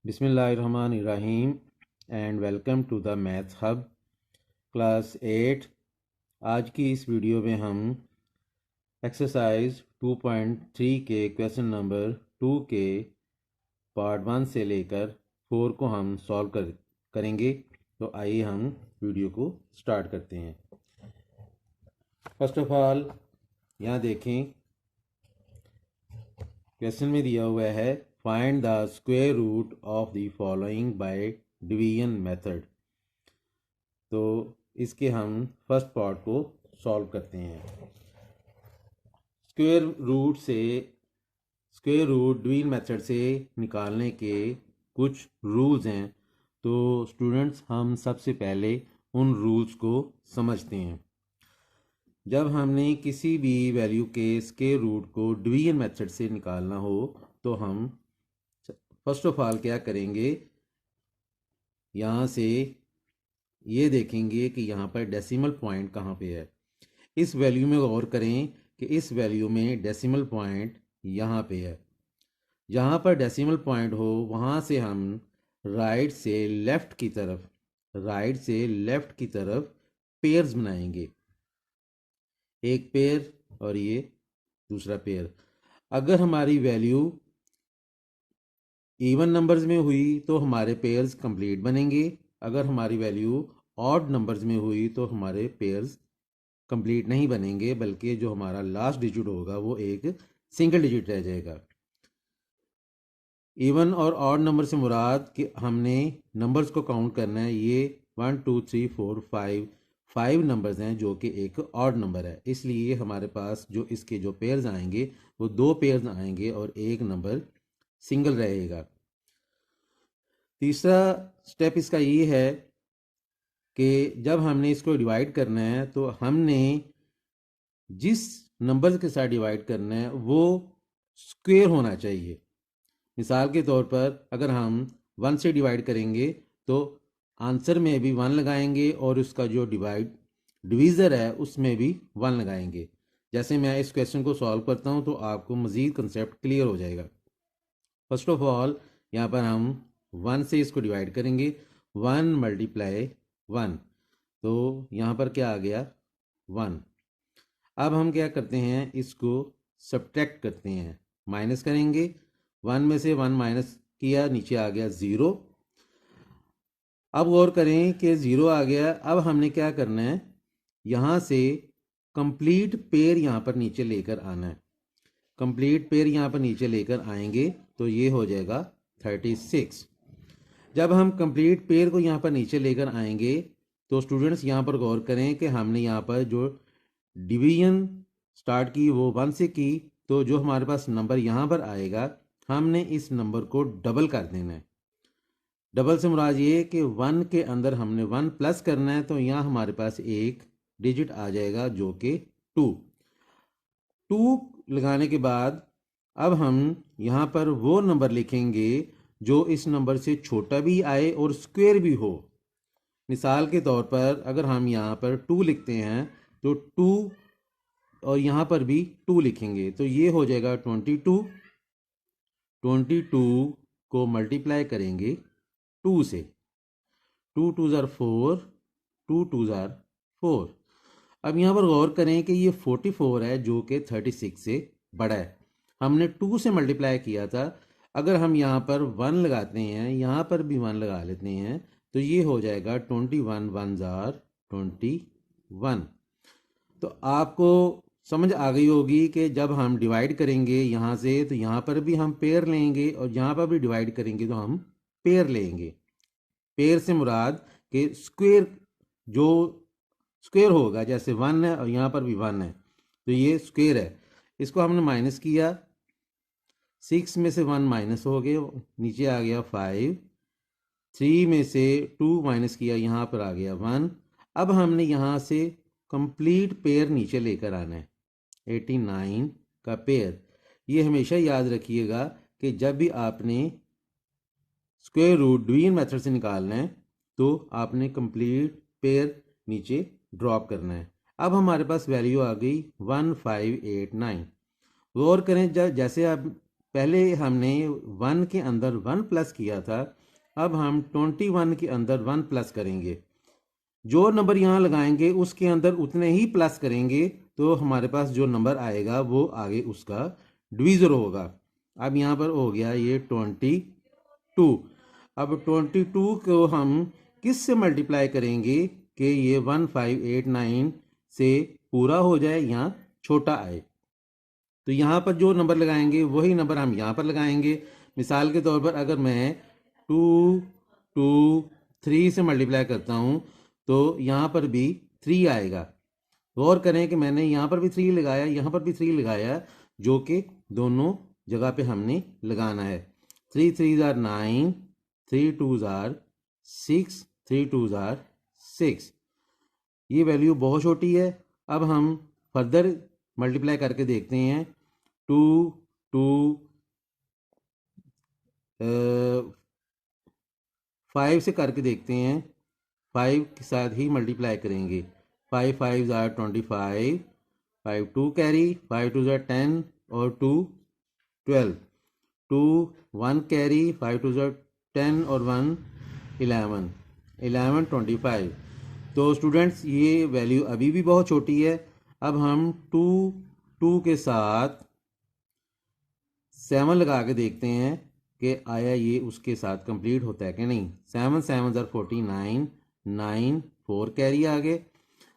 बिस्मिल्लाहिर्रहमानिर्रहीम and welcome to the math hub class 8। आज की इस वीडियो में हम एक्सरसाइज 2.3 के क्वेश्चन नंबर 2 के पार्ट 1 से लेकर 4 को हम सॉल्व करेंगे। तो आइए हम वीडियो को स्टार्ट करते हैं। फर्स्ट ऑफ ऑल यहाँ देखें, क्वेश्चन में दिया हुआ है find the square root of the following by division method. तो इसके हम फर्स्ट पार्ट को सॉल्व करते हैं। स्क्वायर रूट डिवीजन मेथड से निकालने के कुछ रूल्स हैं। तो स्टूडेंट्स, हम सबसे पहले उन रूल्स को समझते हैं। जब हमने किसी भी वैल्यू के स्क्वायर रूट को डिवीजन मेथड से निकालना हो तो हम फर्स्ट ऑफ ऑल क्या करेंगे, यहाँ से ये देखेंगे कि यहाँ पर डेसिमल पॉइंट कहाँ पे है। इस वैल्यू में गौर करें कि इस वैल्यू में डेसिमल पॉइंट यहाँ पे है। जहाँ पर डेसिमल पॉइंट हो वहाँ से हम राइट से लेफ़्ट की तरफ पेयर्स बनाएंगे। एक पेयर और ये दूसरा पेयर। अगर हमारी वैल्यू इवन नंबर्स में हुई तो हमारे पेयर्स कंप्लीट बनेंगे। अगर हमारी वैल्यू ऑड नंबर्स में हुई तो हमारे पेयर्स कंप्लीट नहीं बनेंगे, बल्कि जो हमारा लास्ट डिजिट होगा वो एक सिंगल डिजिट रह जाएगा। इवन और ऑड नंबर से मुराद कि हमने नंबर्स को काउंट करना है। ये 1 2 3 4 5 नंबर्स हैं जो कि एक ऑड नंबर है, इसलिए हमारे पास जो इसके जो पेयर्स आएंगे वो 2 पेयर्स आएंगे और एक नंबर सिंगल रहेगा। तीसरा स्टेप इसका ये है कि जब हमने इसको डिवाइड करना है तो हमने जिस नंबर के साथ डिवाइड करना है वो स्क्वायर होना चाहिए। मिसाल के तौर पर अगर हम 1 से डिवाइड करेंगे तो आंसर में भी 1 लगाएंगे और उसका जो डिवीज़र है उसमें भी 1 लगाएंगे। जैसे मैं इस क्वेश्चन को सॉल्व करता हूं तो आपको मज़ीद कंसेप्ट क्लियर हो जाएगा। फर्स्ट ऑफ ऑल यहाँ पर हम 1 से इसको डिवाइड करेंगे। 1 मल्टीप्लाई 1, तो यहाँ पर क्या आ गया 1। अब हम क्या करते हैं, इसको सब्ट्रैक्ट करते हैं, माइनस करेंगे। 1 में से 1 माइनस किया, नीचे आ गया 0। अब गौर करें कि 0 आ गया। अब हमने क्या करना है, यहाँ से कंप्लीट पेयर यहाँ पर नीचे लेकर आना है। कंप्लीट पेयर यहाँ पर नीचे लेकर आएंगे तो ये हो जाएगा 36। जब हम कंप्लीट पेयर को यहाँ पर नीचे लेकर आएंगे तो स्टूडेंट्स यहाँ पर गौर करें कि हमने यहाँ पर जो डिवीजन स्टार्ट की वो 1 से की, तो जो हमारे पास नंबर यहाँ पर आएगा हमने इस नंबर को डबल कर देना है। डबल से मुराद ये कि 1 के अंदर हमने 1 प्लस करना है, तो यहाँ हमारे पास एक डिजिट आ जाएगा जो कि 2 लगाने के बाद अब हम यहाँ पर वो नंबर लिखेंगे जो इस नंबर से छोटा भी आए और स्क्वायर भी हो। मिसाल के तौर पर अगर हम यहाँ पर 2 लिखते हैं तो 2 और यहाँ पर भी 2 लिखेंगे तो ये हो जाएगा 22। 22 को मल्टीप्लाई करेंगे 2 से। 2 2 ज़ार 4, 2 2 ज़ार 4। अब यहाँ पर गौर करें कि ये 44 है जो कि 36 से बड़ा है। हमने 2 से मल्टीप्लाई किया था। अगर हम यहाँ पर 1 लगाते हैं, यहाँ पर भी 1 लगा लेते हैं, तो ये हो जाएगा 21 1 ज़ार 21। तो आपको समझ आ गई होगी कि जब हम डिवाइड करेंगे यहाँ से तो यहाँ पर भी हम पेयर लेंगे और यहाँ पर भी डिवाइड करेंगे तो हम पेयर लेंगे। पेयर से मुराद कि स्क्वायर जो स्क्वायर होगा, जैसे 1 है और यहाँ पर भी 1 है तो ये स्क्वायर है। इसको हमने माइनस किया, 6 में से 1 माइनस हो गया, नीचे आ गया 5। 3 में से 2 माइनस किया, यहाँ पर आ गया 1। अब हमने यहाँ से कंप्लीट पेयर नीचे लेकर आना है, 89 का पेयर। ये हमेशा याद रखिएगा कि जब भी आपने स्क्वायर रूट डिवीजन मेथड से निकालना है तो आपने कंप्लीट पेयर नीचे ड्रॉप करना है। अब हमारे पास वैल्यू आ गई 1589। गौर करें, जैसे आप पहले हमने 1 के अंदर 1 प्लस किया था, अब हम 21 के अंदर 1 प्लस करेंगे। जो नंबर यहाँ लगाएंगे उसके अंदर उतने ही प्लस करेंगे तो हमारे पास जो नंबर आएगा वो आगे उसका डिवीज़र होगा। अब यहाँ पर हो गया ये 22। अब 22 को हम किस से मल्टीप्लाई करेंगे कि ये 1589 से पूरा हो जाए या छोटा आए। तो यहाँ पर जो नंबर लगाएंगे वही नंबर हम यहाँ पर लगाएंगे। मिसाल के तौर पर अगर मैं 2 से मल्टीप्लाई करता हूँ तो यहाँ पर भी 3 आएगा। गौर करें कि मैंने यहाँ पर भी 3 लगाया, यहाँ पर भी 3 लगाया, जो कि दोनों जगह पे हमने लगाना है। 3 3s are 9, 3 2s are 6, 3 2s are 6। ये वैल्यू बहुत छोटी है। अब हम फर्दर मल्टीप्लाई करके देखते हैं। 2 2 5 से करके देखते हैं। 5 के साथ ही मल्टीप्लाई करेंगे। 5 5s are 25, 5 2 carry, 5 2s are 10 और 2 12, 2 1 कैरी, 5 2s are 10 और 1 11, 11 25। तो स्टूडेंट्स ये वैल्यू अभी भी बहुत छोटी है। अब हम 2 के साथ 7 लगा के देखते हैं कि आया ये उसके साथ कंप्लीट होता है कि नहीं। 7 7s are 49, 9 4 कैरी आ गए।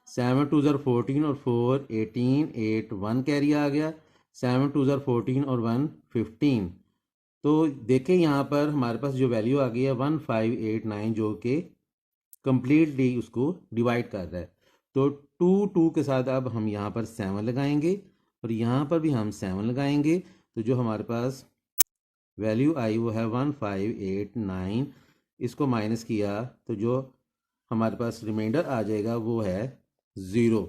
7 2s are 14 और 4 18, 8 1 कैरी आ गया। 7 2s are 14 और 1 15। तो देखें यहाँ पर हमारे पास जो वैल्यू आ गई है 1589, जो कि कंप्लीटली उसको डिवाइड कर रहा है। तो 2 के साथ अब हम यहाँ पर 7 लगाएंगे और यहाँ पर भी हम 7 लगाएंगे। तो जो हमारे पास वैल्यू आई वो है 1589। इसको माइनस किया तो जो हमारे पास रिमाइंडर आ जाएगा वो है 0।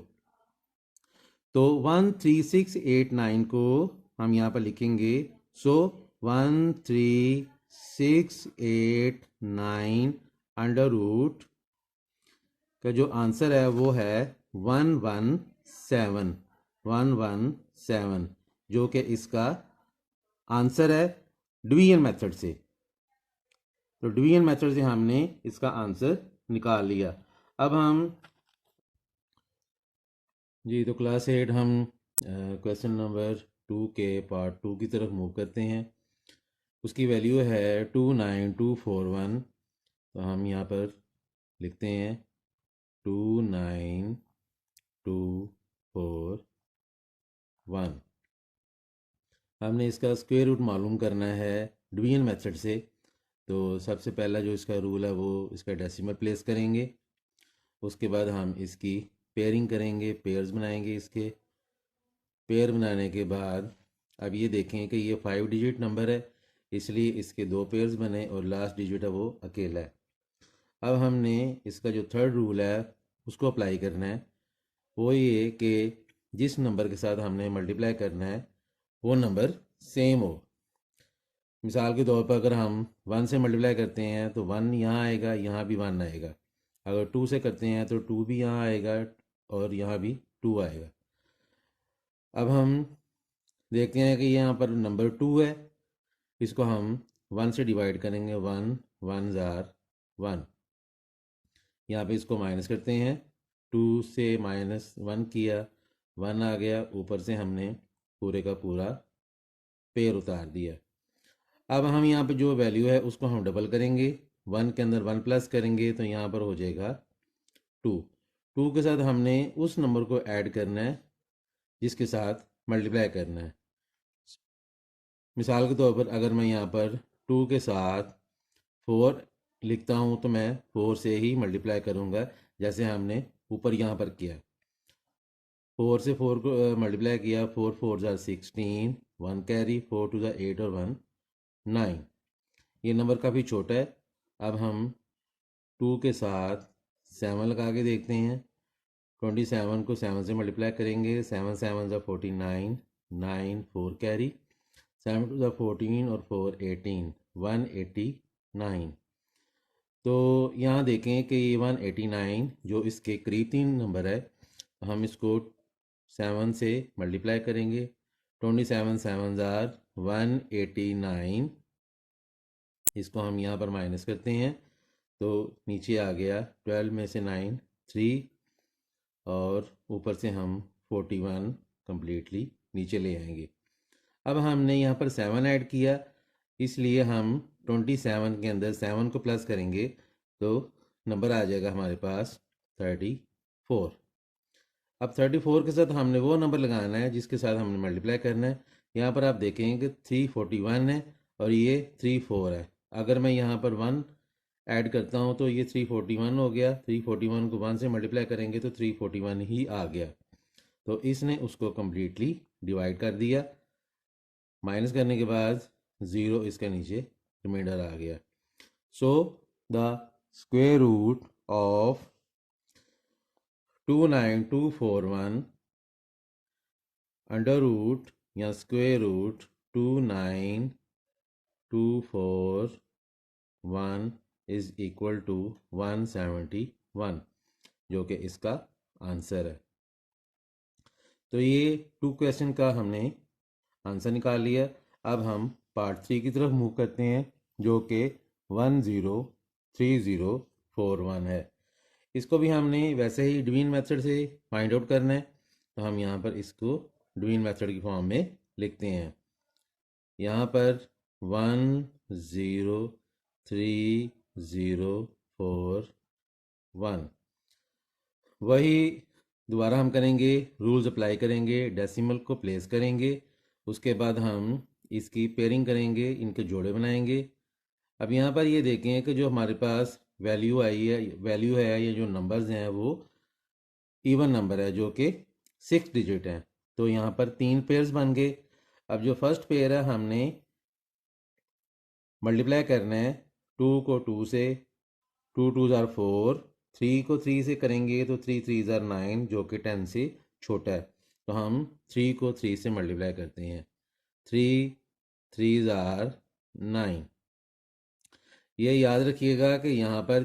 तो 13689 को हम यहाँ पर लिखेंगे। सो 13689 अंडर रूट का जो आंसर है वो है 117, जो कि इसका आंसर है डिवीजन मेथड से। तो डिवीजन मेथड से हमने इसका आंसर निकाल लिया। अब हम जी तो क्लास 8 हम क्वेश्चन नंबर 2 के पार्ट 2 की तरफ मूव करते हैं। उसकी वैल्यू है 29241। तो हम यहाँ पर लिखते हैं 29241। हमने इसका स्क्वायर रूट मालूम करना है डिवीजन मेथड से। तो सबसे पहला जो इसका रूल है वो इसका डेसिमल प्लेस करेंगे। उसके बाद हम इसकी पेयरिंग करेंगे, पेयर्स बनाएंगे। इसके पेयर बनाने के बाद अब ये देखें कि ये 5 डिजिट नंबर है, इसलिए इसके 2 पेयर्स बने और लास्ट डिजिट है वो अकेला है। अब हमने इसका जो थर्ड रूल है उसको अप्लाई करना है। वो ये कि जिस नंबर के साथ हमने मल्टीप्लाई करना है वो नंबर सेम हो। मिसाल के तौर पर अगर हम 1 से मल्टीप्लाई करते हैं तो 1 यहाँ आएगा, यहाँ भी 1 आएगा। अगर 2 से करते हैं तो 2 भी यहाँ आएगा और यहाँ भी 2 आएगा। अब हम देखते हैं कि यहाँ पर नंबर 2 है, इसको हम 1 से डिवाइड करेंगे। 1 1s are 1। यहाँ पे इसको माइनस करते हैं। 2 से -1 किया, 1 आ गया। ऊपर से हमने पूरे का पूरा पेयर उतार दिया। अब हम यहाँ पे जो वैल्यू है उसको हम डबल करेंगे। 1 के अंदर 1 प्लस करेंगे तो यहाँ पर हो जाएगा 2। 2 के साथ हमने उस नंबर को ऐड करना है जिसके साथ मल्टीप्लाई करना है। मिसाल के तौर पर अगर मैं यहाँ पर 2 के साथ 4 लिखता हूँ तो मैं 4 से ही मल्टीप्लाई करूँगा, जैसे हमने ऊपर यहाँ पर किया। 4 से 4 को मल्टीप्लाई किया। 4 4s are 16, 1 carry, 4 2s are 8 और 1 9। ये नंबर काफ़ी छोटा है। अब हम 2 के साथ 7 लगा के देखते हैं। 27 को 7 से मल्टीप्लाई करेंगे। 7 7s are 49, 9 4 carry, 7 2s are 14 और 4 18, 189। तो यहाँ देखें कि ये 189 जो इसके करीब 3 नंबर है, हम इसको 7 से मल्टीप्लाई करेंगे। 27 7 आर 189। इसको हम यहाँ पर माइनस करते हैं तो नीचे आ गया 12 में से 9 3 और ऊपर से हम 41 कम्प्लीटली नीचे ले आएंगे। अब हमने यहाँ पर 7 ऐड किया, इसलिए हम 27 के अंदर 7 को प्लस करेंगे तो नंबर आ जाएगा हमारे पास 34। अब 34 के साथ हमने वो नंबर लगाना है जिसके साथ हमने मल्टीप्लाई करना है। यहाँ पर आप देखेंगे कि 341 है और ये 34 है। अगर मैं यहाँ पर 1 ऐड करता हूँ तो ये 341 हो गया। 341 को 1 से मल्टीप्लाई करेंगे तो 341 ही आ गया। तो इसने उसको कम्प्लीटली डिवाइड कर दिया। माइनस करने के बाद 0 इसके नीचे रिमाइंडर आ गया। So the square root of 29241 under root या square root 29241 is equal to 171, जो कि इसका आंसर है। तो ये 2 क्वेश्चन का हमने आंसर निकाल लिया। अब हम पार्ट 3 की तरफ मूव करते हैं जो कि 103041 है। इसको भी हमने वैसे ही डिवीजन मेथड से फाइंड आउट करना है। तो हम यहाँ पर इसको डिवीजन मेथड की फॉर्म में लिखते हैं। यहाँ पर 103041 वही दोबारा हम करेंगे, रूल्स अप्लाई करेंगे, डेसिमल को प्लेस करेंगे, उसके बाद हम इसकी पेयरिंग करेंगे, इनके जोड़े बनाएंगे। अब यहाँ पर ये देखें कि जो हमारे पास वैल्यू है, ये जो नंबर्स हैं वो इवन नंबर है जो कि 6 डिजिट हैं। तो यहाँ पर 3 पेयर्स बन गए। अब जो फर्स्ट पेयर है हमने मल्टीप्लाई करना है 2 को 2 से, 2 2 ज़ार 4, 3 को 3 से करेंगे तो 3 3 ज़ार 9 जो कि 10 से छोटा है। तो हम 3 को 3 से मल्टीप्लाई करते हैं, 3 3 ज़ार 9। ये याद रखिएगा कि यहाँ पर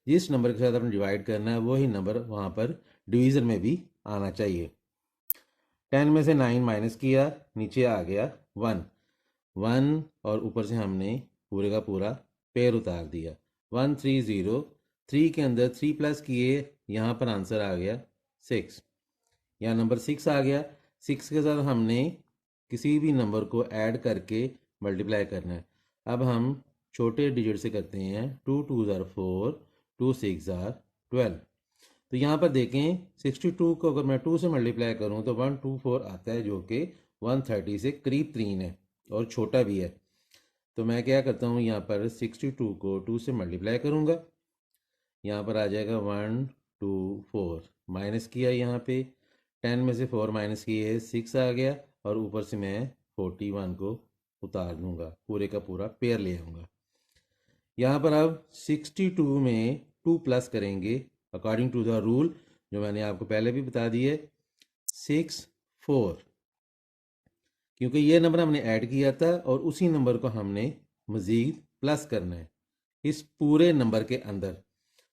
जिस नंबर के साथ आपने डिवाइड करना है वही नंबर वहाँ पर डिवीज़न में भी आना चाहिए। 10 में से 9 माइनस किया, नीचे आ गया 1 और ऊपर से हमने पूरे का पूरा पेयर उतार दिया। 130, 3 के अंदर 3 प्लस किए, यहाँ पर आंसर आ गया 6। यहाँ नंबर 6 आ गया। 6 के साथ हमने किसी भी नंबर को ऐड करके मल्टीप्लाई करना है। अब हम छोटे डिजिट से करते हैं, 2 2 ज़ार 4, 2 6 ज़ार 12। तो यहाँ पर देखें 62 को अगर मैं 2 से मल्टीप्लाई करूँ तो 124 आता है जो कि 130 से करीब 3 है और छोटा भी है। तो मैं क्या करता हूँ, यहाँ पर 62 को 2 से मल्टीप्लाई करूँगा, यहाँ पर आ जाएगा 124। माइनस किया, यहाँ पे 10 में से 4 माइनस किए 6 आ गया और ऊपर से मैं 41 को उतार दूँगा, पूरे का पूरा पेयर ले आऊँगा। यहाँ पर अब 62 में 2 प्लस करेंगे अकॉर्डिंग टू द रूल जो मैंने आपको पहले भी बता दिए, 6 4, क्योंकि ये नंबर हमने ऐड किया था और उसी नंबर को हमने मज़ीद प्लस करना है इस पूरे नंबर के अंदर।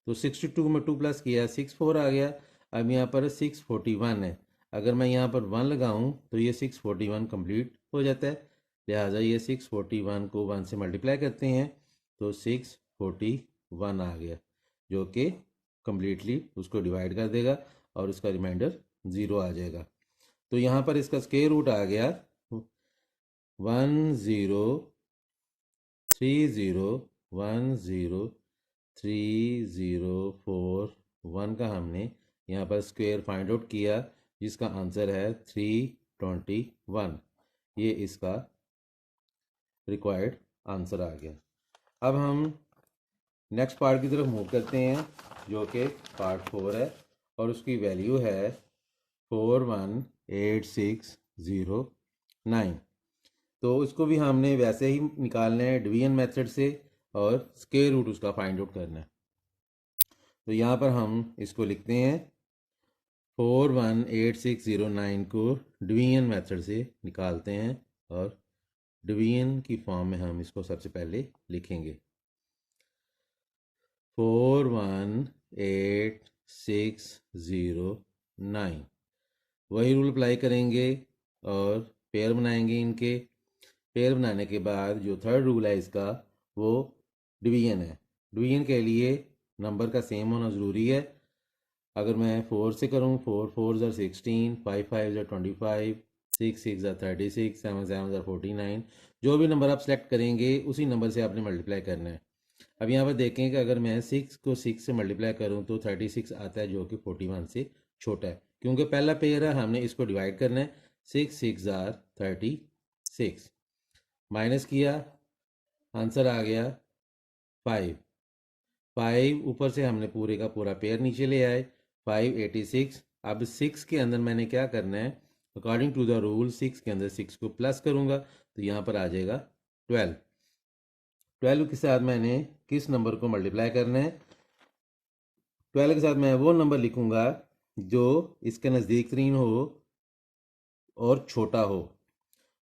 तो 62 में 2 प्लस किया 6 4 आ गया। अब यहाँ पर 641 है, अगर मैं यहाँ पर 1 लगाऊँ तो ये 641 कंप्लीट हो जाता है। लिहाजा ये 641 को 1 से मल्टीप्लाई करते हैं तो 641 आ गया जो कि कम्प्लीटली उसको डिवाइड कर देगा और उसका रिमाइंडर 0 आ जाएगा। तो यहाँ पर इसका स्क्वायर रूट आ गया 1030103041 का हमने यहाँ पर स्क्वायर फाइंड आउट किया जिसका आंसर है 321। ये इसका रिक्वायर्ड आंसर आ गया। अब हम नेक्स्ट पार्ट की तरफ मूव करते हैं जो कि पार्ट 4 है और उसकी वैल्यू है 418609। तो इसको भी हमने वैसे ही निकालना है डिवीजन मेथड से और स्क्वायर रूट उसका फाइंड आउट करना है। तो यहाँ पर हम इसको लिखते हैं 418609 को डिवीजन मेथड से निकालते हैं और डिवीजन की फॉर्म में हम इसको सबसे पहले लिखेंगे 418609। वही रूल अप्लाई करेंगे, और पेयर बनाएंगे इनके। पेयर बनाने के बाद जो थर्ड रूल है इसका वो डिवीजन है। डिवीजन के लिए नंबर का सेम होना ज़रूरी है। अगर मैं 4 से करूँ, 4 4 ज़र 16, 5 5 ज़र 25, 6 6 ज़र 36, 7 7 ज़र 49, जो भी नंबर आप सेलेक्ट करेंगे उसी नंबर से आपने मल्टीप्लाई करना है। अब यहाँ पर देखें कि अगर मैं 6 को 6 से मल्टीप्लाई करूँ तो 36 आता है, जो कि 41 से छोटा है। क्योंकि पहला पेयर है, हमने इसको डिवाइड करना है। 6 6 ज़ार 36, माइनस किया, आंसर आ गया 5। 5 ऊपर से हमने पूरे का पूरा पेयर नीचे ले आए, 586। अब 6 के अंदर मैंने क्या करना है, अकॉर्डिंग टू द रूल 6 के अंदर 6 को प्लस करूँगा तो यहाँ पर आ जाएगा 12। 12 के साथ मैंने किस नंबर को मल्टीप्लाई करना है, 12 के साथ मैं वो नंबर लिखूँगा जो इसके नज़दीक तरीन हो और छोटा हो।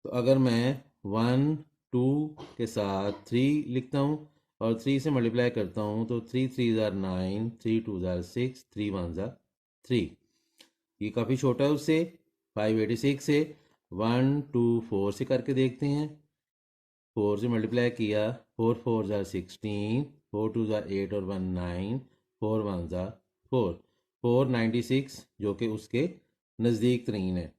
तो अगर मैं 1 2 के साथ 3 लिखता हूँ और 3 से मल्टीप्लाई करता हूँ तो 3 3 ज़ार 9, 3 2 ज़ार 6, 3 1 ज़ार 3, ये काफ़ी छोटा है उससे। 586 से 1 2 4 से करके देखते हैं। 4 से मल्टीप्लाई किया, 4 4 ज़ार 16, 4 2 ज़ार 8 और 1 9, 4 1 ज़ार 4, 496, जो कि उसके नज़दीक तरीन है।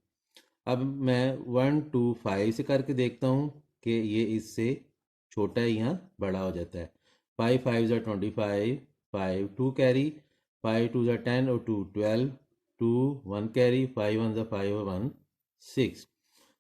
अब मैं 1 2 5 से करके देखता हूँ कि ये इससे छोटा है या बड़ा हो जाता है। 5 5 ज़ार 25, 5 2 कैरी, 5 2 ज़ार 10 और 2 12, 2 1 कैरी, 5 1 ज़ार 5 और 1 6।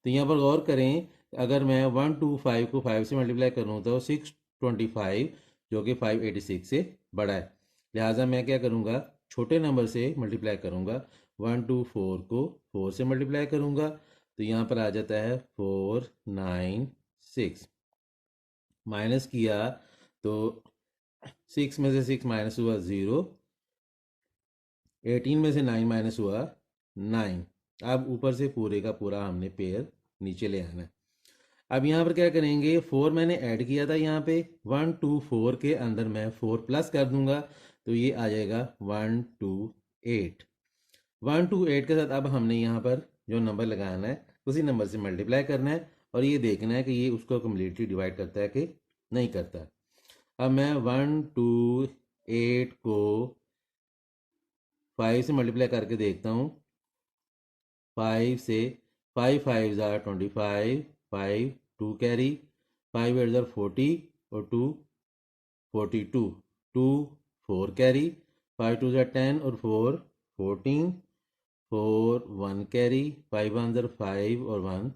तो यहाँ पर गौर करें, अगर मैं 1 2 5 को 5 से मल्टीप्लाई करूँ तो 625, जो कि 586 से बड़ा है। लिहाजा मैं क्या करूँगा, छोटे नंबर से मल्टीप्लाई करूँगा। 1 2 4 को 4 से मल्टीप्लाई करूँगा तो यहाँ पर आ जाता है 496। माइनस किया तो 6 में से 6 माइनस हुआ 0, 18 में से 9 माइनस हुआ 9। अब ऊपर से पूरे का पूरा हमने पेयर नीचे ले आना है। अब यहाँ पर क्या करेंगे, 4 मैंने ऐड किया था यहाँ पे, 1 2 4 के अंदर मैं 4 प्लस कर दूंगा तो ये आ जाएगा 1 2 8। 1 2 8 के साथ अब हमने यहाँ पर जो नंबर लगाना है उसी नंबर से मल्टीप्लाई करना है और ये देखना है कि ये उसको कम्प्लीटली डिवाइड करता है कि नहीं करता। अब मैं 1 2 8 को 5 से मल्टीप्लाई करके देखता हूँ। 5 से 5 5 ज़ार 25, 5 2 कैरी, 5 8 ज़ार 40 और 2 42, 2 4 कैरी, 5 2 ज़ार 10 और 4 14, 4 1 कैरी, 5 1 ज़ार 5 और 1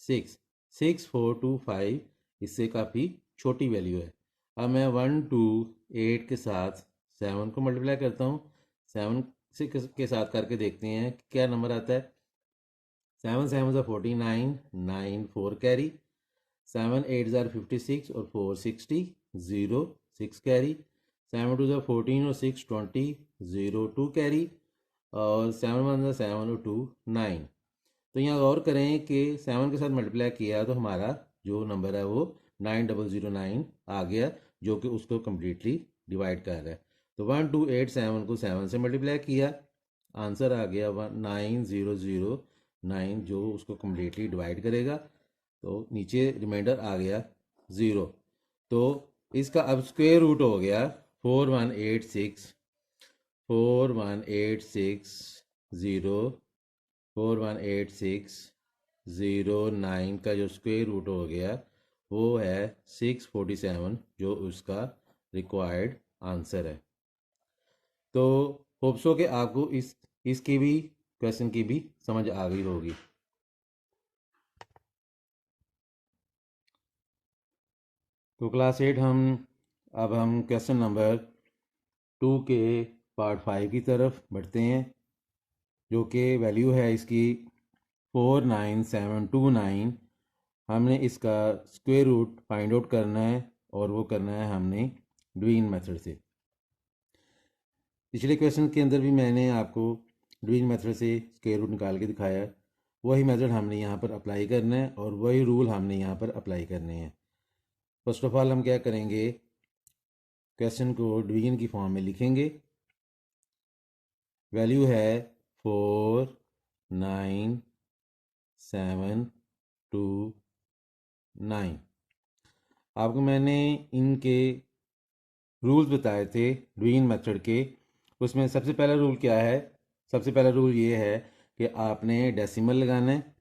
6, 6 4 2 5, इससे काफ़ी छोटी वैल्यू है। अब मैं 1 2 8 के साथ 7 को मल्टीप्लाई करता हूँ। 7 से के साथ करके देखते हैं कि क्या नंबर आता है। 7 7 ज़ार 49, 9 4 कैरी, 7 8 ज़ार 56 और 4 60, 0 6 कैरी, 7 2 ज़ार 14 और 6 20, 0 2 कैरी और 7 1 ज़ार 7 और 2 9। तो यहाँ गौर करें कि 7 के साथ मल्टीप्लाई किया तो हमारा जो नंबर है वो 9009 आ गया, जो कि उसको कम्प्लीटली डिवाइड कर रहा है। तो 1 2 8 7 को 7 से मल्टीप्लाई किया, आंसर आ गया 9009, जो उसको कम्प्लीटली डिवाइड करेगा। तो नीचे रिमाइंडर आ गया 0। तो इसका अब स्क्वायर रूट हो गया 4186, 4186 0, 418609 का जो स्क्वायर रूट हो गया वो है 647, जो उसका रिक्वायर्ड आंसर है। तो होप सो कि आपको इसकी भी क्वेश्चन की भी समझ आ गई होगी। तो क्लास 8 अब हम क्वेश्चन नंबर 2 के पार्ट 5 की तरफ बढ़ते हैं, जो कि वैल्यू है इसकी 49729। हमने इसका स्क्वायर रूट फाइंड आउट करना है और वो करना है हमने डिवीजन मेथड से। पिछले क्वेश्चन के अंदर भी मैंने आपको डिवीजन मेथड से स्क्वायर रूट निकाल के दिखाया है। वही मेथड हमने यहाँ पर अप्लाई करना है और वही रूल हमने यहाँ पर अप्लाई करने हैं। फर्स्ट ऑफ ऑल हम क्या करेंगे, क्वेश्चन को डिवीजन की फॉर्म में लिखेंगे। वैल्यू है 4 9 729। आपको मैंने इनके रूल्स बताए थे डूइंग मेथड के। उसमें सबसे पहला रूल क्या है? सबसे पहला रूल ये है कि आपने डेसिमल लगाना है।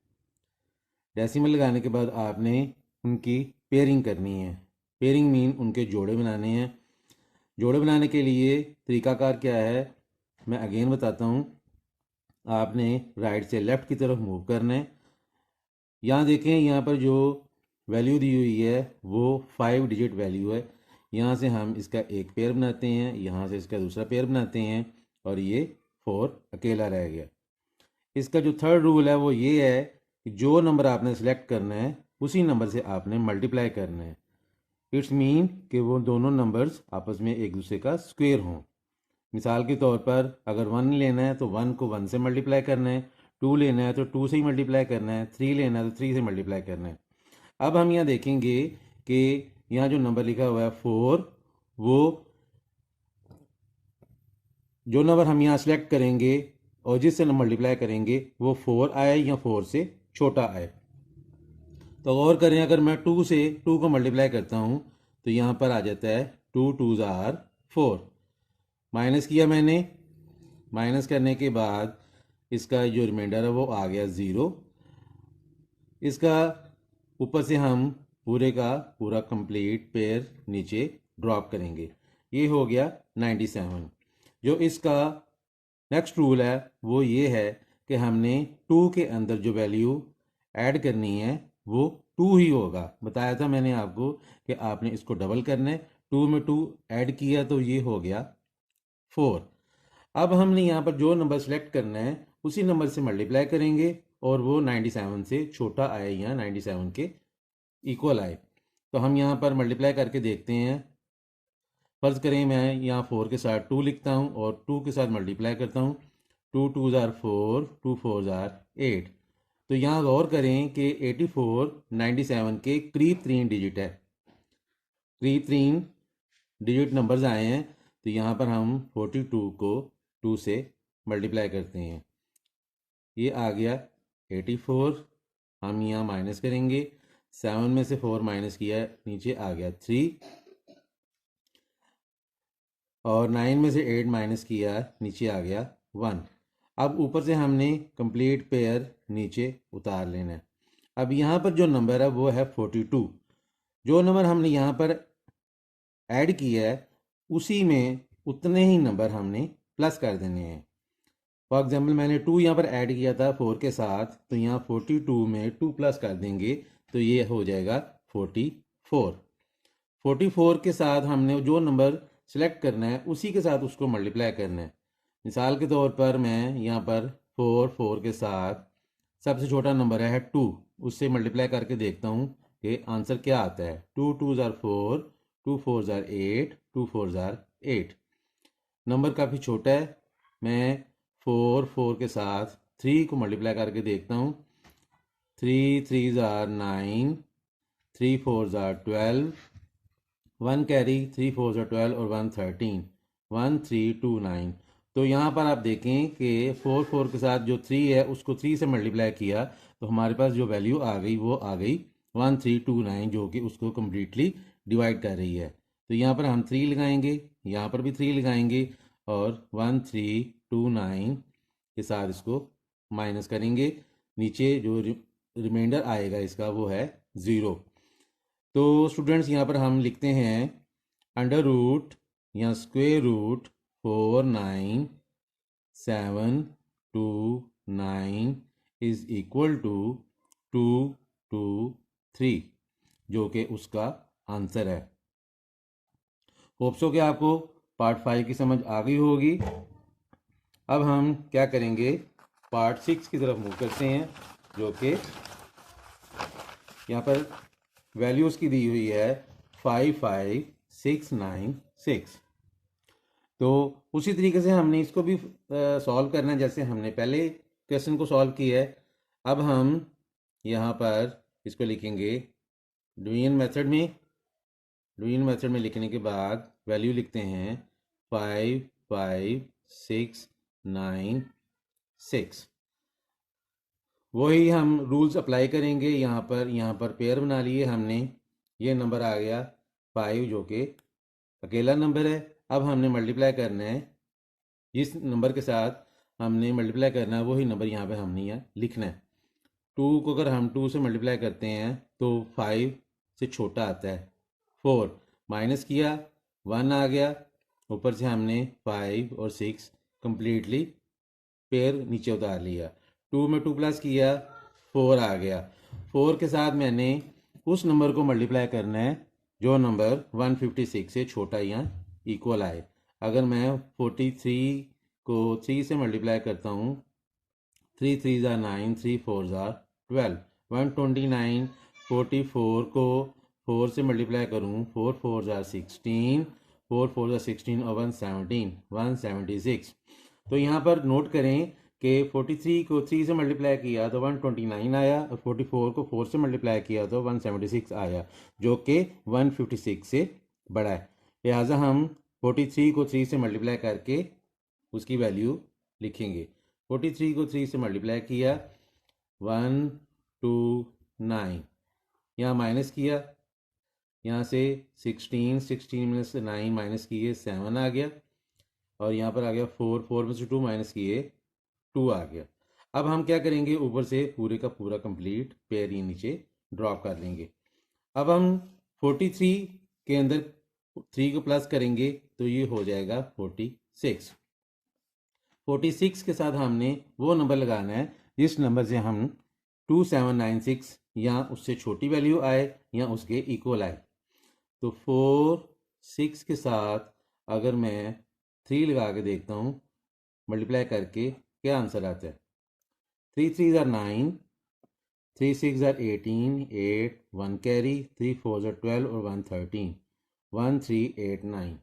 डेसिमल लगाने के बाद आपने उनकी पेयरिंग करनी है। पेयरिंग मीन उनके जोड़े बनाने हैं। जोड़े बनाने के लिए तरीकाकार क्या है, मैं अगेन बताता हूँ। आपने राइट से लेफ़्ट की तरफ मूव करना है। यहाँ देखें, यहाँ पर जो वैल्यू दी हुई है वो 5 डिजिट वैल्यू है। यहाँ से हम इसका एक पेयर बनाते हैं, यहाँ से इसका दूसरा पेयर बनाते हैं, और ये 4 अकेला रह गया। इसका जो थर्ड रूल है वो ये है कि जो नंबर आपने सेलेक्ट करना है उसी नंबर से आपने मल्टीप्लाई करना है। इट्स मीन कि वो दोनों नंबर्स आपस में एक दूसरे का स्क्वेयर हों। मिसाल के तौर पर अगर 1 लेना है तो 1 को 1 से मल्टीप्लाई करना है, 2 लेना है तो 2 से ही मल्टीप्लाई करना है, 3 लेना है तो 3 से मल्टीप्लाई करना है। अब हम यहाँ देखेंगे कि यहाँ जो नंबर लिखा हुआ है 4, वो जो नंबर हम यहाँ सेलेक्ट करेंगे और जिससे हम मल्टीप्लाई करेंगे वो 4 आए या 4 से छोटा आए। तो गौर करें, अगर मैं 2 से 2 को मल्टीप्लाई करता हूँ तो यहाँ पर आ जाता है 2 2s are 4। माइनस किया मैंने, माइनस करने के बाद इसका जो रिमाइंडर है वो आ गया 0। इसका ऊपर से हम पूरे का पूरा कंप्लीट पेयर नीचे ड्रॉप करेंगे। ये हो गया 97। जो इसका नेक्स्ट रूल है वो ये है कि हमने 2 के अंदर जो वैल्यू ऐड करनी है वो 2 ही होगा। बताया था मैंने आपको कि आपने इसको डबल करना है। 2 में 2 ऐड किया तो ये हो गया 4। अब हमने यहाँ पर जो नंबर सेलेक्ट करना है उसी नंबर से मल्टीप्लाई करेंगे और वो 97 से छोटा आए या 97 के इक्वल आए। तो हम यहाँ पर मल्टीप्लाई करके देखते हैं। फ़र्ज़ करें मैं यहाँ 4 के साथ 2 लिखता हूँ और 2 के साथ मल्टीप्लाई करता हूँ। 2 2s are 4, 2 4s are 8। तो यहाँ गौर करें कि 84 97 के करीब 3 डिजिट है, करीब 3 डिजिट नंबर्स आए हैं। तो यहाँ पर हम 42 को 2 से मल्टीप्लाई करते हैं, ये आ गया 84। हम यहाँ माइनस करेंगे, 7 में से 4 माइनस किया, नीचे आ गया 3, और 9 में से 8 माइनस किया, नीचे आ गया 1। अब ऊपर से हमने कंप्लीट पेयर नीचे उतार लेना है। अब यहाँ पर जो नंबर है वो है 42। जो नंबर हमने यहाँ पर ऐड किया है उसी में उतने ही नंबर हमने प्लस कर देने हैं। फॉर एग्जाम्पल मैंने 2 यहाँ पर ऐड किया था 4 के साथ, तो यहाँ 42 में 2 प्लस कर देंगे तो ये हो जाएगा 44। 44 के साथ हमने जो नंबर सेलेक्ट करना है उसी के साथ उसको मल्टीप्लाई करना है। मिसाल के तौर पर मैं यहाँ पर 4 के साथ सबसे छोटा नंबर है 2, उससे मल्टीप्लाई करके देखता हूँ कि आंसर क्या आता है। 2 2s are 4, 2 4s are 8, 2 4s are 8। Number काफ़ी छोटा है। मैं 4 के साथ 3 को मल्टीप्लाई करके देखता हूँ। 3 3s are 9, 3 4s are 12, 1 carry, 3 4s are 12 और 1 13, 1 3 2 9। तो यहाँ पर आप देखें कि 4 के साथ जो 3 है उसको 3 से मल्टीप्लाई किया तो हमारे पास जो वैल्यू आ गई वो आ गई 1329, जो कि उसको कम्प्लीटली डिवाइड कर रही है। तो यहाँ पर हम 3 लगाएंगे, यहाँ पर भी 3 लगाएंगे और 1329 के साथ इसको माइनस करेंगे। नीचे जो रिमाइंडर आएगा इसका वो है 0। तो स्टूडेंट्स यहाँ पर हम लिखते हैं अंडर रूट या square root 4979 is equal to 223, जो कि उसका आंसर है। होप सो कि आपको पार्ट 5 की समझ आ गई होगी। अब हम क्या करेंगे, पार्ट 6 की तरफ मूव करते हैं, जो कि यहाँ पर वैल्यूज़ की दी हुई है 55696। तो उसी तरीके से हमने इसको भी सॉल्व करना है जैसे हमने पहले क्वेश्चन को सॉल्व किया है। अब हम यहाँ पर इसको लिखेंगे डिवीजन मेथड में। डिवीजन मेथड में लिखने के बाद वैल्यू लिखते हैं 55696। वही हम रूल्स अप्लाई करेंगे। यहाँ पर पेयर बना लिए हमने, ये नंबर आ गया 5 जो कि अकेला नंबर है। अब हमने मल्टीप्लाई करना है इस नंबर के साथ, हमने मल्टीप्लाई करना है वही नंबर यहाँ पे हमने यहाँ लिखना है। 2 को अगर हम 2 से मल्टीप्लाई करते हैं तो 5 से छोटा आता है 4, माइनस किया 1 आ गया, ऊपर से हमने 5 और 6 कंप्लीटली पेयर नीचे उतार लिया। 2 में 2 प्लस किया 4 आ गया। 4 के साथ मैंने उस नंबर को मल्टीप्लाई करना है जो नंबर 156 से छोटा या इक्वल आए। अगर मैं 43 को 3 से मल्टीप्लाई करता हूँ, 3 3 ज़ा 9, 3 4 ज़ा 12, 129। 44 को 4 से मल्टीप्लाई करूँ, 4 4 ज़ा 16, 4 4 ज़ा 16 और 176। तो यहाँ पर नोट करें कि 43 को 3 से मल्टीप्लाई किया तो 129 आया, और 44 को 4 से मल्टीप्लाई किया तो 176 आया, जो कि 156 से बड़ा है। लिहाजा हम 43 को 3 से मल्टीप्लाई करके उसकी वैल्यू लिखेंगे। 43 को 3 से मल्टीप्लाई किया 129, यहाँ माइनस किया, यहाँ से 16 में से 9 माइनस किए 7 आ गया, और यहाँ पर आ गया 4 में से 2 माइनस किए 2 आ गया। अब हम क्या करेंगे, ऊपर से पूरे का पूरा कंप्लीट पेयर ही नीचे ड्रॉप कर लेंगे। अब हम 43 के अंदर 3 को प्लस करेंगे तो ये हो जाएगा 46। 46 के साथ हमने वो नंबर लगाना है जिस नंबर से हम 2796 या उससे छोटी वैल्यू आए या उसके इक्वल आए। तो 4 6 के साथ अगर मैं 3 लगा के देखता हूँ मल्टीप्लाई करके, क्या आंसर आता है? 3 3 are 9, 3 6 are 18, 8 1 कैरी, 3 4 are 12 और 1 13, 1 3 8 9।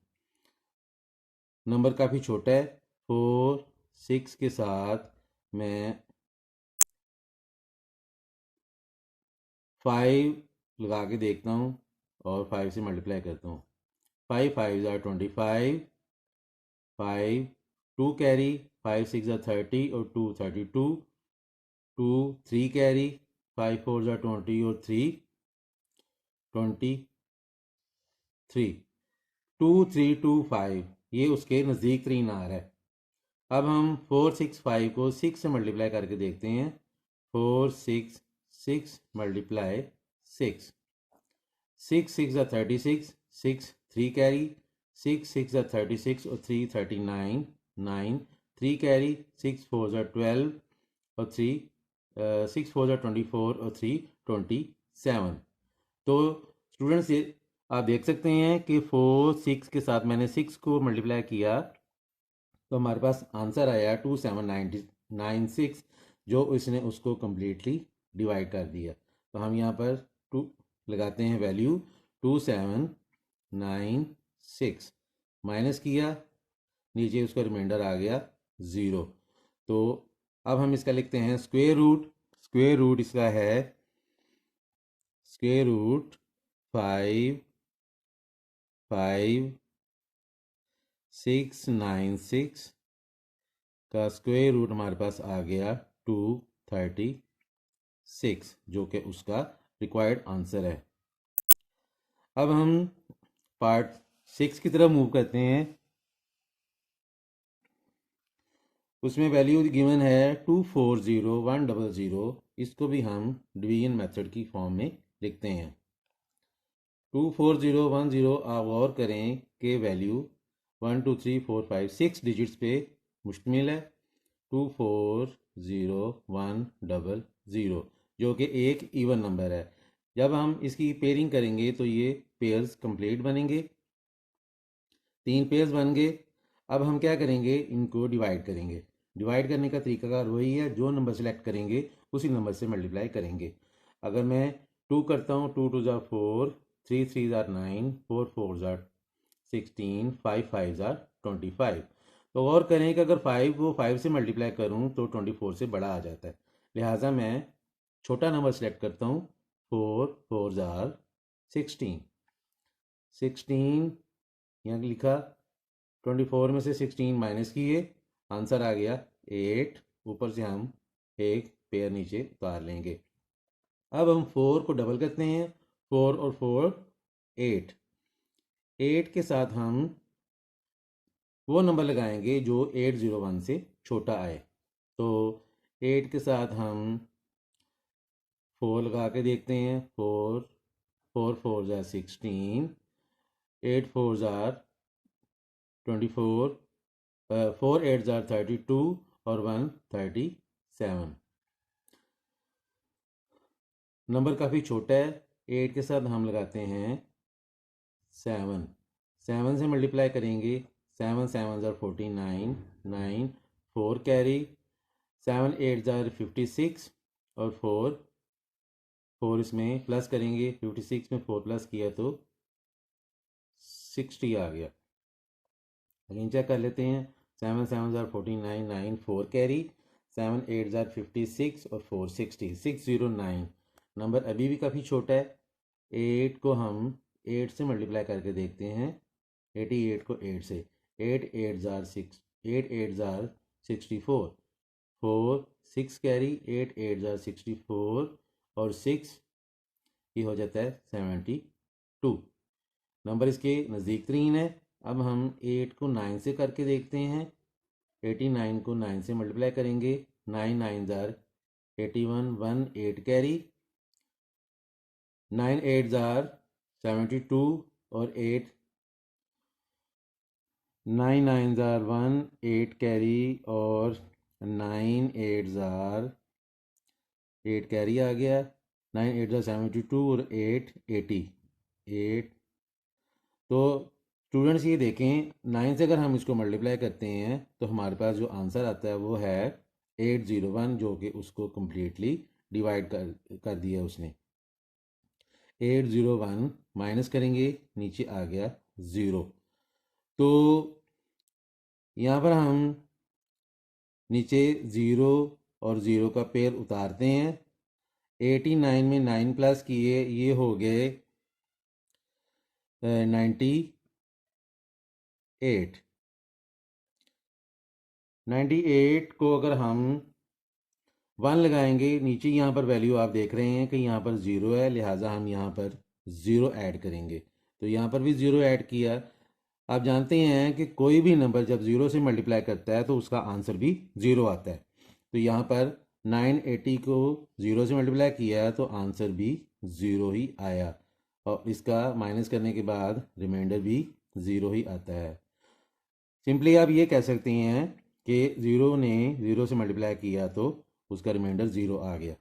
नंबर काफ़ी छोटा है। 4 6 के साथ मैं 5 लगा के देखता हूँ और 5 से मल्टीप्लाई करता हूँ। 5 5 are 25, 5 2 कैरी, 5 6 are 30 और 2 32, 2 3 कैरी, 5 4 are 20 और 3 23, 2 3 2 5, ये उसके नज़दीक तरीन आ रहा है। अब हम 4 6 5 को 6 से मल्टीप्लाई करके देखते हैं। 4 6 6 मल्टीप्लाई 6, 6 6 are 36, 6 3 कैरी, 6 6 are 36 और 3 39, 9 3 कैरी, 6 4 are 12 और 3 6 4 are 24 और 3 27। तो स्टूडेंट्स ये आप देख सकते हैं कि 4 6 के साथ मैंने 6 को मल्टीप्लाई किया तो हमारे पास आंसर आया 2796, जो इसने उसको कम्प्लीटली डिवाइड कर दिया। तो हम यहाँ पर 2 लगाते हैं वैल्यू 2796, माइनस किया, नीचे उसका रिमाइंडर आ गया 0। तो अब हम इसका लिखते हैं स्क्वायर रूट। स्क्वायर रूट इसका है स्क्वायर रूट 5 5 6 9 6 का स्क्वायर रूट हमारे पास आ गया 236, जो कि उसका रिक्वायर्ड आंसर है। अब हम पार्ट 6 की तरफ मूव करते हैं। उसमें वैल्यू गिवन है 240100। इसको भी हम डिवीजन मेथड की फॉर्म में लिखते हैं। 24010 आप गौर करें कि वैल्यू 1 2 3 4 5 6 डिजिट्स पे मुश्तमिल है। 240100 जो कि एक इवन नंबर है। जब हम इसकी पेयरिंग करेंगे तो ये पेयर्स कंप्लीट बनेंगे, 3 पेयर्स बन गए। अब हम क्या करेंगे, इनको डिवाइड करेंगे। डिवाइड करने का तरीकाकार वही है, जो नंबर सेलेक्ट करेंगे उसी नंबर से मल्टीप्लाई करेंगे। अगर मैं 2 करता हूँ, 2 2 ज़ा 4, 3 3 ज़ा 9, 4 4 ज़ा 16, 5 5 ज़ा 25। तो गौर करें कि अगर 5 को 5 से मल्टीप्लाई करूँ तो 24 से बड़ा आ जाता है। लिहाजा मैं छोटा नंबर सेलेक्ट करता हूँ। 4 4 ज़ार 16, 16 यहाँ लिखा, 24 में से 16 माइनस किए, आंसर आ गया 8, ऊपर से हम एक पेयर नीचे उतार लेंगे। अब हम 4 को डबल करते हैं, 4 और 4 8। 8 के साथ हम वो नंबर लगाएंगे जो 801 से छोटा आए। तो 8 के साथ हम 4 लगा के देखते हैं, 4 4 4 ज़ार 16, 8 4 ज़ार 24, 4 8 ज़ार 32 और 1 37। नंबर काफ़ी छोटा है। 8 के साथ हम लगाते हैं 7, 7 से मल्टीप्लाई करेंगे, 7 7 ज़ार 49, 9 4 कैरी, 7 8 ज़ार 56 और 4 इसमें प्लस करेंगे, 56 में 4 प्लस किया तो 60 आ गया। अगेन चेक कर लेते हैं, 7 7 ज़ार 49, 9 4 कैरी, 7 8 ज़ार 56 और 4 60, 609। नंबर अभी भी काफ़ी छोटा है। 8 को हम 8 से मल्टीप्लाई करके देखते हैं, 88 को 8 से, 8 8 ज़ार 64, 4 6 कैरी, 8 8 ज़ार 64 और 6 ये हो जाता है 72। नंबर इसके नज़दीक तरीन है। अब हम 8 को 9 से करके देखते हैं, 89 को 9 से मल्टीप्लाई करेंगे, 9 9 ज़ार 81, 1 8 कैरी, 9 8 ज़ार 72 और 8 9 9 ज़ार 1 8 कैरी और 9 8 ज़ार 8 कैरी आ गया, 9 8 ज़ार 72 और 8 88। तो स्टूडेंट्स ये देखें, 9 से अगर हम इसको मल्टीप्लाई करते हैं तो हमारे पास जो आंसर आता है वो है 801, जो कि उसको कम्प्लीटली डिवाइड कर दिया उसने। 801 माइनस करेंगे, नीचे आ गया 0। तो यहाँ पर हम नीचे 0 और 0 का पेयर उतारते हैं। 89 में 9 प्लस किए, ये हो गए 98। 98 को अगर हम 1 लगाएंगे, नीचे यहाँ पर वैल्यू आप देख रहे हैं कि यहाँ पर 0 है, लिहाजा हम यहाँ पर 0 ऐड करेंगे। तो यहाँ पर भी 0 ऐड किया। आप जानते हैं कि कोई भी नंबर जब 0 से मल्टीप्लाई करता है तो उसका आंसर भी 0 आता है। तो यहाँ पर 980 को 0 से मल्टीप्लाई किया तो आंसर भी 0 ही आया, और इसका माइनस करने के बाद रिमाइंडर भी 0 ही आता है। सिंपली आप ये कह सकते हैं कि 0 ने 0 से मल्टीप्लाई किया तो उसका रिमाइंडर 0 आ गया।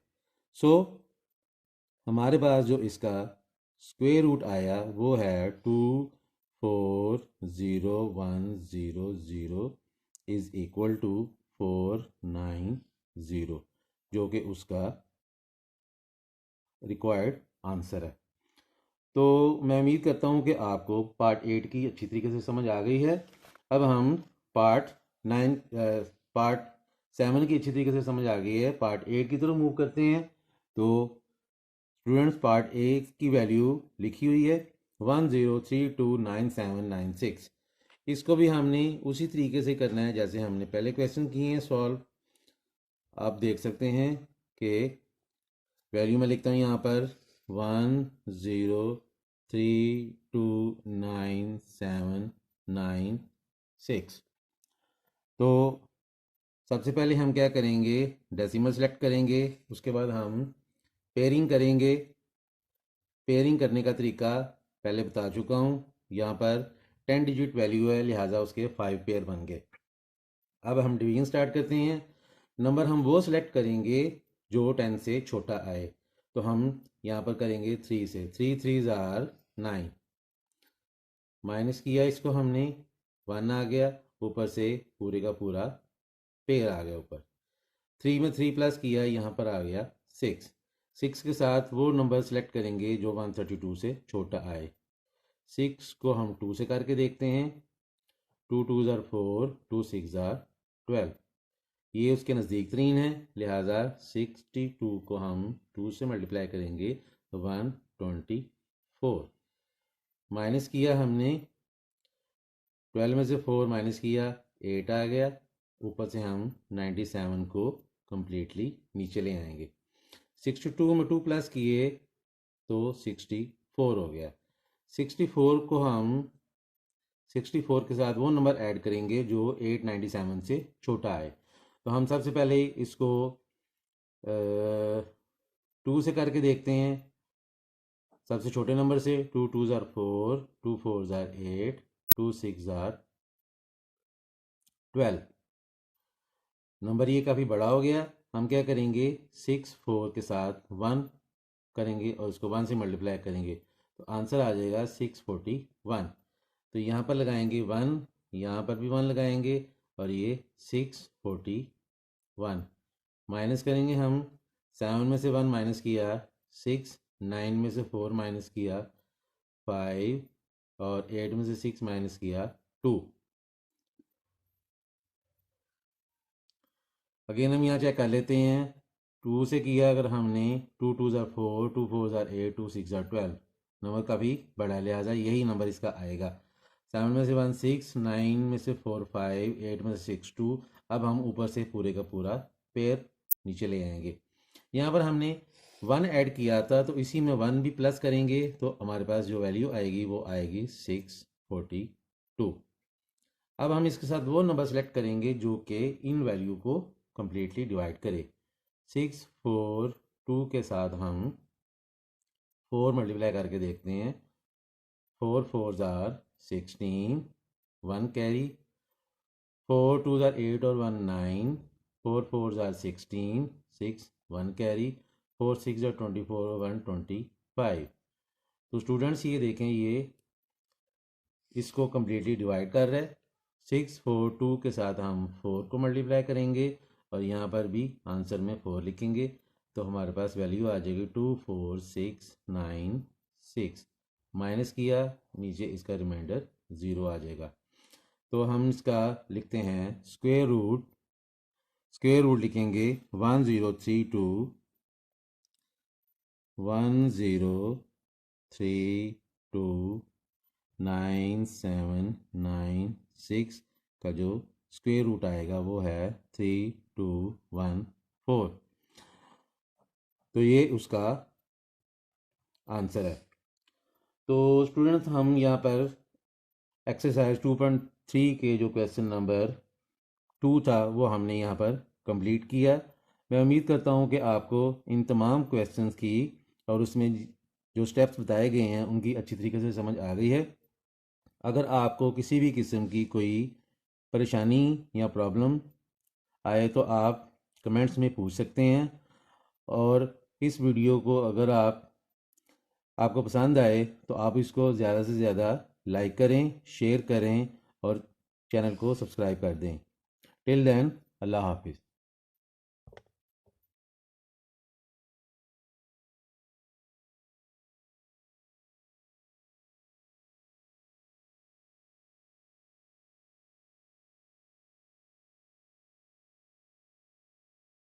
सो हमारे पास जो इसका स्क्वायर रूट आया वो है 24010 इज़ इक्वल टू 490, जो कि उसका रिक्वायर्ड आंसर है। तो मैं उम्मीद करता हूँ कि आपको पार्ट 8 की अच्छी तरीके से समझ आ गई है। अब हम पार्ट 7 की अच्छी तरीके से समझ आ गई है, पार्ट 8 की तरफ मूव करते हैं। तो स्टूडेंट्स, पार्ट 8 की वैल्यू लिखी हुई है 10329796। इसको भी हमने उसी तरीके से करना है जैसे हमने पहले क्वेश्चन किए हैं सॉल्व। आप देख सकते हैं कि वैल्यू मैं लिखता हूँ यहाँ पर 10329796। तो सबसे पहले हम क्या करेंगे, डेसिमल सेलेक्ट करेंगे, उसके बाद हम पेयरिंग करेंगे। पेयरिंग करने का तरीका पहले बता चुका हूँ। यहाँ पर 10 डिजिट वैल्यू है, लिहाजा उसके 5 पेयर बन गए। अब हम डिवीजन स्टार्ट करते हैं। नंबर हम वो सिलेक्ट करेंगे जो 10 से छोटा आए। तो हम यहाँ पर करेंगे 3 से, 3 3 ज़ार 9, माइनस किया इसको हमने, 1 आ गया, ऊपर से पूरे का पूरा पेयर आ गया ऊपर। 3 में 3 प्लस किया, यहाँ पर आ गया 6। 6 के साथ वो नंबर सेलेक्ट करेंगे जो 132 से छोटा आए। 6 को हम 2 से करके देखते हैं, 2 2 ज़ार 4, 2 6 ज़ार 12। ये उसके नज़दीक तरीन है, लिहाजा 62 को हम 2 से मल्टीप्लाई करेंगे तो 124। माइनस किया हमने, 12 में से 4 माइनस किया, 8 आ गया, ऊपर से हम 97 को कंप्लीटली नीचे ले आएंगे। 62 में 2 प्लस किए तो 64 हो गया। 64 को हम 64 के साथ वो नंबर ऐड करेंगे जो 897 से छोटा है। तो हम सबसे पहले इसको 2 से करके देखते हैं। सबसे छोटे नंबर से 2 2 ज़ार 4, 2 4 ज़ार 8, 2 6 ज़ार 12। नंबर ये काफ़ी बड़ा हो गया। हम क्या करेंगे 6 4 के साथ 1 करेंगे और उसको 1 से मल्टीप्लाई करेंगे तो आंसर आ जाएगा 641। तो यहाँ पर लगाएंगे 1, यहाँ पर भी 1 लगाएंगे और ये 641 माइनस करेंगे हम। 7 में से 1 माइनस किया 6, 9 में से 4 माइनस किया 5 और 8 में से 6 माइनस किया 2। अगेन हम यहाँ चेक कर लेते हैं। 2 से किया अगर हमने 2 2 ज़ार 4, 2 4 ज़ार 8, 2 6 ज़ार 12। नंबर काफ़ी बड़ा है लिहाजा यही नंबर इसका आएगा। 7 में से 1 6, 9 में से 4 5, 8 में से 6 2। अब हम ऊपर से पूरे का पूरा पेयर नीचे ले आएंगे। यहाँ पर हमने 1 ऐड किया था तो इसी में 1 भी प्लस करेंगे तो हमारे पास जो वैल्यू आएगी वो आएगी 642। अब हम इसके साथ वो नंबर सेलेक्ट करेंगे जो कि इन वैल्यू को कंप्लीटली डिवाइड करे। 6 4 2 के साथ हम 4 मल्टीप्लाई करके देखते हैं। 4 4 ज़ार 16, 1 कैरी। 4 2 ज़ार 8 और 1 9, 4 4 ज़ार 16, 6 1 कैरी। 4 6 ज़ार 24 और 1 25। तो स्टूडेंट्स ये देखें ये इसको कम्प्लीटली डिवाइड कर रहा है। 6 4 2 के साथ हम 4 को मल्टीप्लाई करेंगे और यहाँ पर भी आंसर में 4 लिखेंगे तो हमारे पास वैल्यू आ जाएगी 2 4 6 9 6। माइनस किया नीचे इसका रिमाइंडर 0 आ जाएगा। तो हम इसका लिखते हैं स्क्वायर रूट लिखेंगे 1032 9796 का जो स्क्वायर रूट आएगा वो है 3214। तो ये उसका आंसर है। तो स्टूडेंट्स हम यहाँ पर एक्सरसाइज 2.3 के जो क्वेश्चन नंबर 2 था वो हमने यहाँ पर कंप्लीट किया। मैं उम्मीद करता हूँ कि आपको इन तमाम क्वेश्चंस की और उसमें जो स्टेप्स बताए गए हैं उनकी अच्छी तरीके से समझ आ गई है। अगर आपको किसी भी किस्म की कोई परेशानी या प्रॉब्लम आए तो आप कमेंट्स में पूछ सकते हैं। और इस वीडियो को अगर आपको पसंद आए तो आप इसको ज़्यादा से ज़्यादा लाइक करें, शेयर करें और चैनल को सब्सक्राइब कर दें। टिल देन अल्लाह हाफिज़।